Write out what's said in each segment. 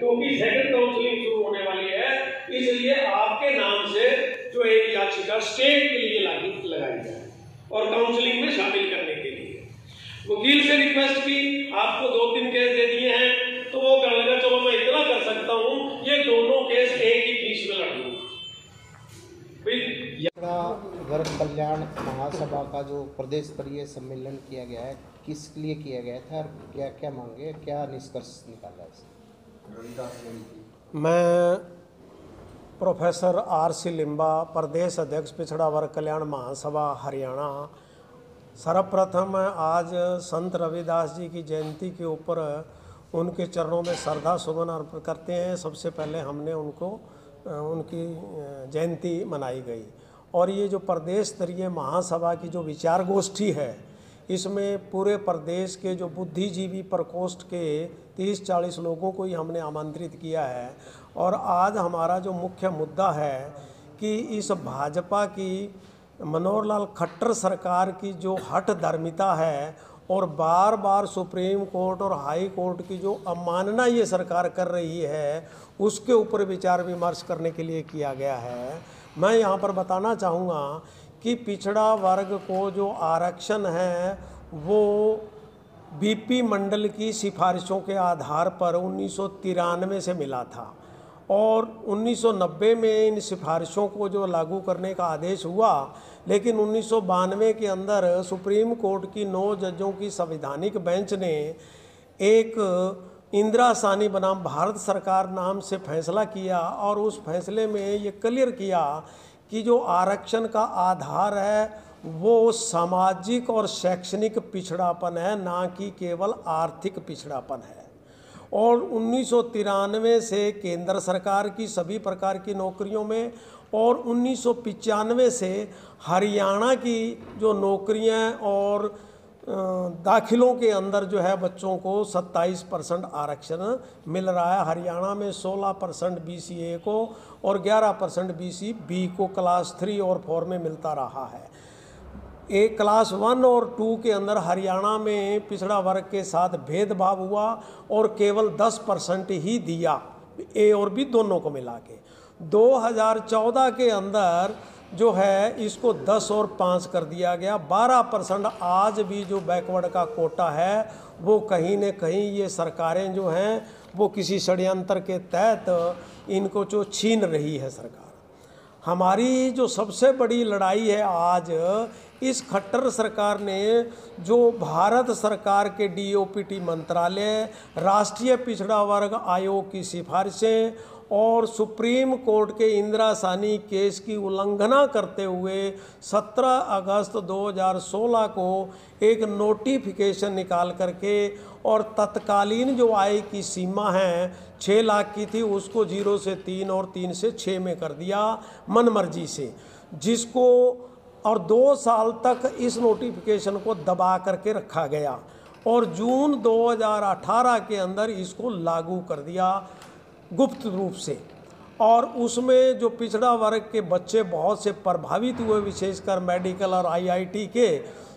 क्योंकि second counselling शुरू होने वाली है, इसलिए आपके नाम से जो एक याचिका स्टेट के लिए लगाई जाए और काउंसलिंग में शामिल करने के लिए वकील से रिक्वेस्ट की। आपको 2-3 केस दे दिए हैं, तो वो कर लगा चलो मैं इतना कर सकता हूं, ये दोनों केस एक ही फीस में लड़ लूंगा। वर्ग कल्याण महासभा का जो प्रदेश स्तरीय सम्मेलन किया गया है, किस लिए किया गया था और क्या क्या मांगे, क्या निष्कर्ष निकाला इससे? मैं प्रोफेसर आर.सी. लिम्बा, प्रदेश अध्यक्ष पिछड़ा वर्ग कल्याण महासभा हरियाणा। सर्वप्रथम आज संत रविदास जी की जयंती के ऊपर उनके चरणों में श्रद्धा सुमन अर्पित करते हैं। सबसे पहले हमने उनकी जयंती मनाई गई और ये जो प्रदेश स्तरीय महासभा की जो विचार गोष्ठी है, इसमें पूरे प्रदेश के जो बुद्धिजीवी प्रकोष्ठ के 30-40 लोगों को ही हमने आमंत्रित किया है। और आज हमारा जो मुख्य मुद्दा है कि इस भाजपा की मनोहर लाल खट्टर सरकार की जो हठ धर्मिता है और बार बार सुप्रीम कोर्ट और हाई कोर्ट की जो अवमानना ये सरकार कर रही है, उसके ऊपर विचार विमर्श करने के लिए किया गया है। मैं यहाँ पर बताना चाहूँगा कि पिछड़ा वर्ग को जो आरक्षण है वो बीपी मंडल की सिफारिशों के आधार पर 1993 से मिला था और 1990 में इन सिफारिशों को जो लागू करने का आदेश हुआ, लेकिन 1992 के अंदर सुप्रीम कोर्ट की 9 जजों की संवैधानिक बेंच ने एक इंदिरा साहनी बनाम भारत सरकार नाम से फैसला किया और उस फैसले में ये क्लियर किया कि जो आरक्षण का आधार है वो सामाजिक और शैक्षणिक पिछड़ापन है, ना कि केवल आर्थिक पिछड़ापन है। और 1993 से केंद्र सरकार की सभी प्रकार की नौकरियों में और 1995 से हरियाणा की जो नौकरियां और दाखिलों के अंदर जो है बच्चों को 27% आरक्षण मिल रहा है। हरियाणा में 16% BCA को और 11% BCB को क्लास 3 और 4 में मिलता रहा है। एक क्लास 1 और 2 के अंदर हरियाणा में पिछड़ा वर्ग के साथ भेदभाव हुआ और केवल 10% ही दिया, A और B दोनों को मिला के। 2014 के अंदर जो है इसको 10 और 5 कर दिया गया। 12% आज भी जो बैकवर्ड का कोटा है वो कहीं न कहीं ये सरकारें जो हैं वो किसी षड्यंत्र के तहत इनको जो छीन रही है सरकार। हमारी जो सबसे बड़ी लड़ाई है आज, इस खट्टर सरकार ने जो भारत सरकार के DOPT मंत्रालय, राष्ट्रीय पिछड़ा वर्ग आयोग की सिफारिशें और सुप्रीम कोर्ट के इंदिरा साहनी केस की उल्लंघना करते हुए 17 अगस्त 2016 को एक नोटिफिकेशन निकाल करके और तत्कालीन जो आय की सीमा है 6 लाख की थी, उसको 0 से 3 और 3 से 6 में कर दिया मनमर्जी से, जिसको और 2 साल तक इस नोटिफिकेशन को दबा करके रखा गया और जून 2018 के अंदर इसको लागू कर दिया गुप्त रूप से। और उसमें जो पिछड़ा वर्ग के बच्चे बहुत से प्रभावित हुए, विशेषकर मेडिकल और IIT के,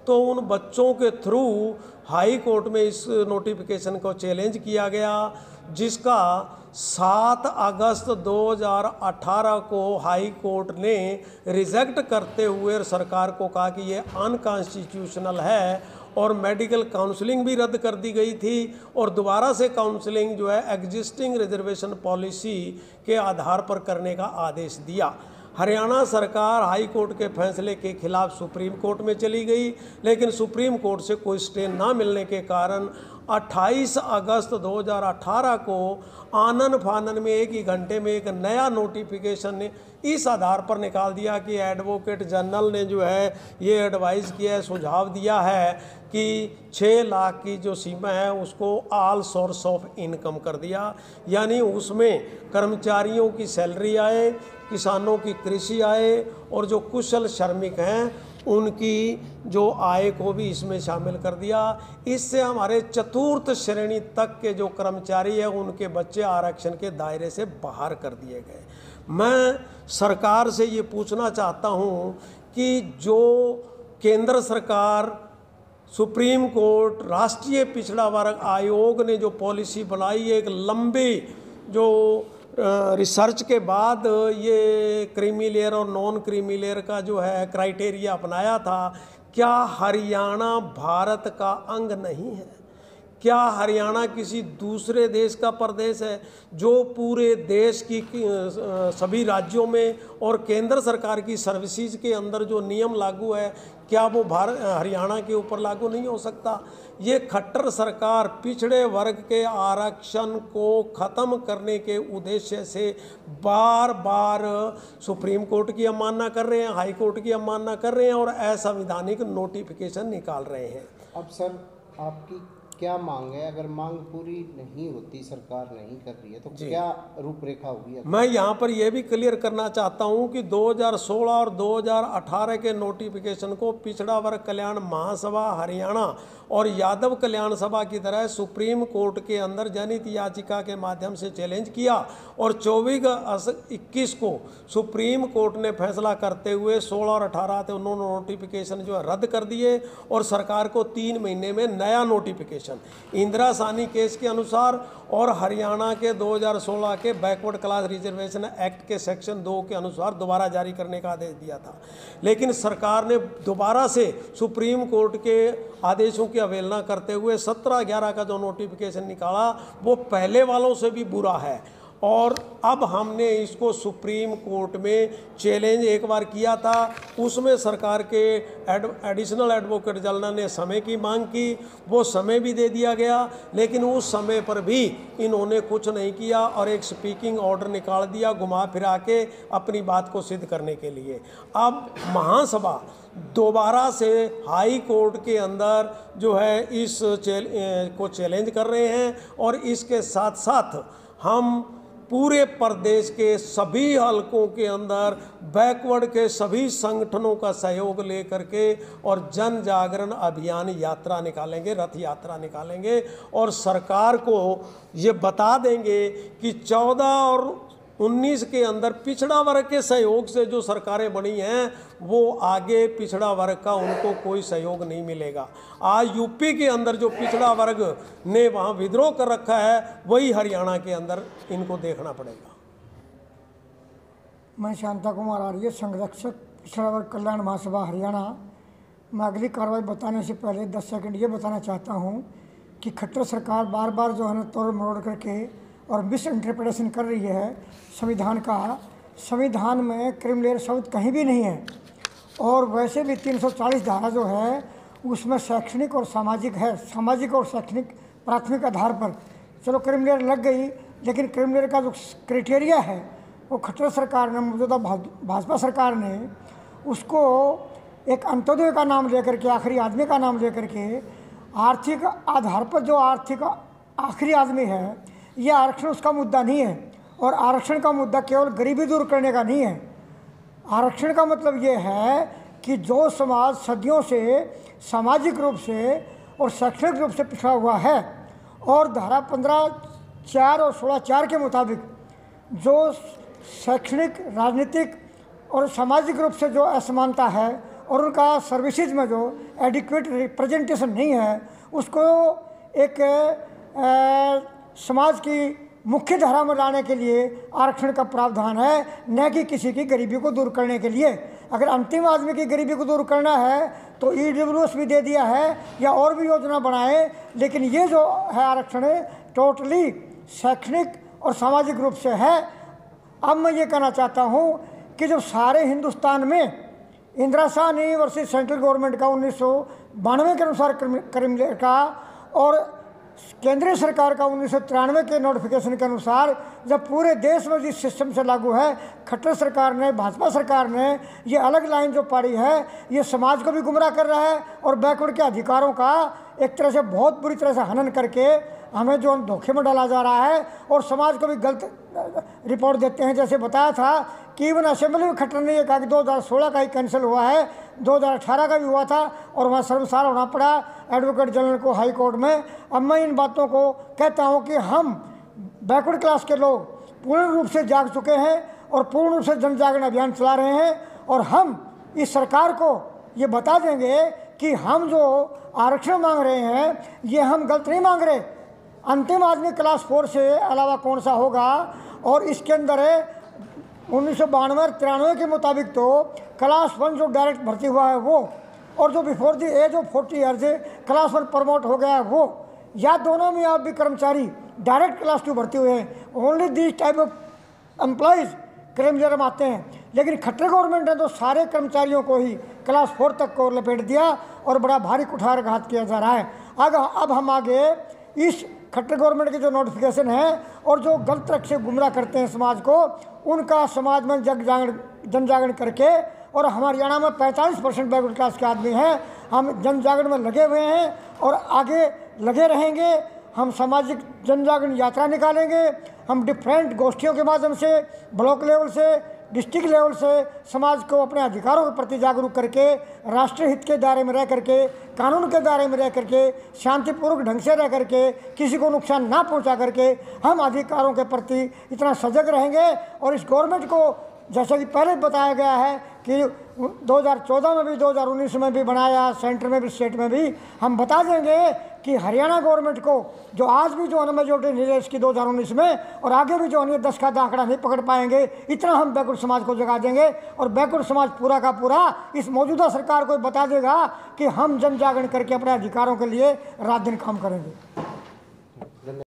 तो उन बच्चों के थ्रू हाई कोर्ट में इस नोटिफिकेशन को चैलेंज किया गया, जिसका 7 अगस्त 2018 को हाई कोर्ट ने रिजेक्ट करते हुए सरकार को कहा कि ये अनकॉन्स्टिट्यूशनल है और मेडिकल काउंसलिंग भी रद्द कर दी गई थी और दोबारा से काउंसलिंग जो है एग्जिस्टिंग रिजर्वेशन पॉलिसी के आधार पर करने का आदेश दिया। हरियाणा सरकार हाई कोर्ट के फैसले के खिलाफ सुप्रीम कोर्ट में चली गई, लेकिन सुप्रीम कोर्ट से कोई स्टे ना मिलने के कारण 28 अगस्त 2018 को आनन फानन में 1 ही घंटे में एक नया नोटिफिकेशन ने इस आधार पर निकाल दिया कि एडवोकेट जनरल ने जो है ये एडवाइस किया है, सुझाव दिया है कि 6 लाख की जो सीमा है उसको ऑल सोर्स ऑफ इनकम कर दिया, यानी उसमें कर्मचारियों की सैलरी आए, किसानों की कृषि आय और जो कुशल श्रमिक हैं उनकी जो आय को भी इसमें शामिल कर दिया। इससे हमारे चतुर्थ श्रेणी तक के जो कर्मचारी हैं उनके बच्चे आरक्षण के दायरे से बाहर कर दिए गए। मैं सरकार से ये पूछना चाहता हूँ कि जो केंद्र सरकार, सुप्रीम कोर्ट, राष्ट्रीय पिछड़ा वर्ग आयोग ने जो पॉलिसी बनाई है, एक लंबी जो रिसर्च के बाद ये क्रीमी लेयर और नॉन क्रीमी लेयर का जो है क्राइटेरिया अपनाया था, क्या हरियाणा भारत का अंग नहीं है? क्या हरियाणा किसी दूसरे देश का प्रदेश है? जो पूरे देश की सभी राज्यों में और केंद्र सरकार की सर्विसेज के अंदर जो नियम लागू है, क्या वो हरियाणा के ऊपर लागू नहीं हो सकता? ये खट्टर सरकार पिछड़े वर्ग के आरक्षण को ख़त्म करने के उद्देश्य से बार बार सुप्रीम कोर्ट की अवमानना कर रहे हैं, हाई कोर्ट की अवमानना कर रहे हैं और असंवैधानिक नोटिफिकेशन निकाल रहे हैं। अब सर आपकी क्या मांग है? अगर मांग पूरी नहीं होती, सरकार नहीं कर रही है, तो क्या रूपरेखा होगी? मैं यहाँ पर यह भी क्लियर करना चाहता हूँ कि 2016 और 2018 के नोटिफिकेशन को पिछड़ा वर्ग कल्याण महासभा हरियाणा और यादव कल्याण सभा की तरह सुप्रीम कोर्ट के अंदर जनहित याचिका के माध्यम से चैलेंज किया और 24/21 को सुप्रीम कोर्ट ने फैसला करते हुए 16 और 18 थे उन्होंने नोटिफिकेशन जो है रद्द कर दिए और सरकार को 3 महीने में नया नोटिफिकेशन इंदिरा साहनी केस के अनुसार और हरियाणा के 2016 के बैकवर्ड क्लास रिजर्वेशन एक्ट के सेक्शन 2 के अनुसार दोबारा जारी करने का आदेश दिया था। लेकिन सरकार ने दोबारा से सुप्रीम कोर्ट के आदेशों की अवहेलना करते हुए 17/11 का जो नोटिफिकेशन निकाला वो पहले वालों से भी बुरा है और अब हमने इसको सुप्रीम कोर्ट में चैलेंज एक बार किया था। उसमें सरकार के एडिशनल एडवोकेट जनरल ने समय की मांग की, वो समय भी दे दिया गया, लेकिन उस समय पर भी इन्होंने कुछ नहीं किया और एक स्पीकिंग ऑर्डर निकाल दिया घुमा फिरा के अपनी बात को सिद्ध करने के लिए। अब महासभा दोबारा से हाई कोर्ट के अंदर जो है इस को चैलेंज कर रहे हैं और इसके साथ साथ हम पूरे प्रदेश के सभी हलकों के अंदर बैकवर्ड के सभी संगठनों का सहयोग लेकर के और जन जागरण अभियान यात्रा निकालेंगे, रथ यात्रा निकालेंगे और सरकार को ये बता देंगे कि 14 और 19 के अंदर पिछड़ा वर्ग के सहयोग से जो सरकारें बनी हैं वो आगे पिछड़ा वर्ग का उनको कोई सहयोग नहीं मिलेगा। आज यूपी के अंदर जो पिछड़ा वर्ग ने वहाँ विद्रोह कर रखा है वही हरियाणा के अंदर इनको देखना पड़ेगा। मैं शांता कुमार आर्य, संरक्षक पिछड़ा वर्ग कल्याण महासभा हरियाणा। मैं अगली कार्रवाई बताने से पहले 10 सेकंड ये बताना चाहता हूँ कि खट्टर सरकार बार बार जो है ना तोड़ मरोड़ करके और मिस इंटरप्रिटेशन कर रही है संविधान का। संविधान में क्रिमिनल शब्द कहीं भी नहीं है और वैसे भी 340 धारा जो है उसमें शैक्षणिक और सामाजिक है, सामाजिक और शैक्षणिक प्राथमिक आधार पर चलो क्रिमिनल लग गई, लेकिन क्रिमिनल का जो क्राइटेरिया है वो खट्टर सरकार ने, मौजूदा भाजपा सरकार ने उसको एक अंत्योदय का नाम लेकर के, आखिरी आदमी का नाम लेकर के, आर्थिक आधार पर जो आर्थिक आखिरी आदमी है, ये आरक्षण उसका मुद्दा नहीं है। और आरक्षण का मुद्दा केवल गरीबी दूर करने का नहीं है। आरक्षण का मतलब ये है कि जो समाज सदियों से सामाजिक रूप से और शैक्षणिक रूप से पिछड़ा हुआ है और धारा 15(4) और 16(4) के मुताबिक जो शैक्षणिक, राजनीतिक और सामाजिक रूप से जो असमानता है और उनका सर्विसेज में जो एडिक्वेट रिप्रेजेंटेशन नहीं है, उसको एक समाज की मुख्य धारा में लाने के लिए आरक्षण का प्रावधान है, न कि किसी की गरीबी को दूर करने के लिए। अगर अंतिम आदमी की गरीबी को दूर करना है तो EWS भी दे दिया है या और भी योजना बनाए, लेकिन ये जो है आरक्षण टोटली शैक्षणिक और सामाजिक रूप से है। अब मैं ये कहना चाहता हूँ कि जब सारे हिंदुस्तान में Indira Sahni versus central government का 1992 के अनुसार क्रिमिनल का और केंद्रीय सरकार का 1993 के नोटिफिकेशन के अनुसार जब पूरे देश में जिस सिस्टम से लागू है, खट्टर सरकार ने, भाजपा सरकार ने ये अलग लाइन जो पाड़ी है, ये समाज को भी गुमराह कर रहा है और बैकवर्ड के अधिकारों का एक तरह से बहुत बुरी तरह से हनन करके हमें जो धोखे में डाला जा रहा है और समाज को भी गलत रिपोर्ट देते हैं। जैसे बताया था कि इवन असेंबली में खट्टर ने यह कहा कि 2016 का ही कैंसिल हुआ है, 2018 का भी हुआ था और वहाँ सर्वसार होना पड़ा एडवोकेट जनरल को हाई कोर्ट में। अब मैं इन बातों को कहता हूँ कि हम बैकवर्ड क्लास के लोग पूर्ण रूप से जाग चुके हैं और पूर्ण रूप से जन जागरण अभियान चला रहे हैं और हम इस सरकार को ये बता देंगे कि हम जो आरक्षण मांग रहे हैं ये हम गलत नहीं मांग रहे। अंतिम आदमी क्लास 4 से अलावा कौन सा होगा। और इसके अंदर 1992-93 के मुताबिक तो क्लास 1 जो डायरेक्ट भर्ती हुआ है वो, और जो before the age of 40 years class 1 promote हो गया है वो, या दोनों में आप भी कर्मचारी डायरेक्ट क्लास 2 भर्ती हुए हैं। Only this type of employees claim जरम आते हैं। लेकिन खट्टर गवर्नमेंट ने तो सारे कर्मचारियों को ही क्लास 4 तक को लपेट दिया और बड़ा भारी कुठाराघात किया जा रहा है। अब हम आगे इस खट्टर गवर्नमेंट के जो नोटिफिकेशन है और जो गलत तरह से गुमराह करते हैं समाज को, उनका समाज में जन जागरण करके, और हमारे हरियाणा में 45% बैकवर्ड क्लास के आदमी हैं, हम जन जागरण में लगे हुए हैं और आगे लगे रहेंगे। हम सामाजिक जन जागरण यात्रा निकालेंगे, हम डिफरेंट गोष्ठियों के माध्यम से, ब्लॉक लेवल से, डिस्ट्रिक्ट लेवल से समाज को अपने अधिकारों के प्रति जागरूक करके, राष्ट्रीय हित के दायरे में रह करके, कानून के दायरे में रह करके, शांतिपूर्वक ढंग से रह करके, किसी को नुकसान ना पहुंचा करके हम अधिकारों के प्रति इतना सजग रहेंगे। और इस गवर्नमेंट को जैसा कि पहले बताया गया है कि 2014 में भी 2019 में भी बनाया, सेंटर में भी स्टेट में भी, हम बता देंगे कि हरियाणा गवर्नमेंट को जो आज भी जो अनमेजोरिटी नहीं है इसकी 2019 में, और आगे भी जो अन्य 10 का आंकड़ा नहीं पकड़ पाएंगे, इतना हम बैकवर्ड समाज को जगा देंगे। और बैकवर्ड समाज पूरा का पूरा इस मौजूदा सरकार को बता देगा कि हम जन जागरण करके अपने अधिकारों के लिए रात दिन काम करेंगे।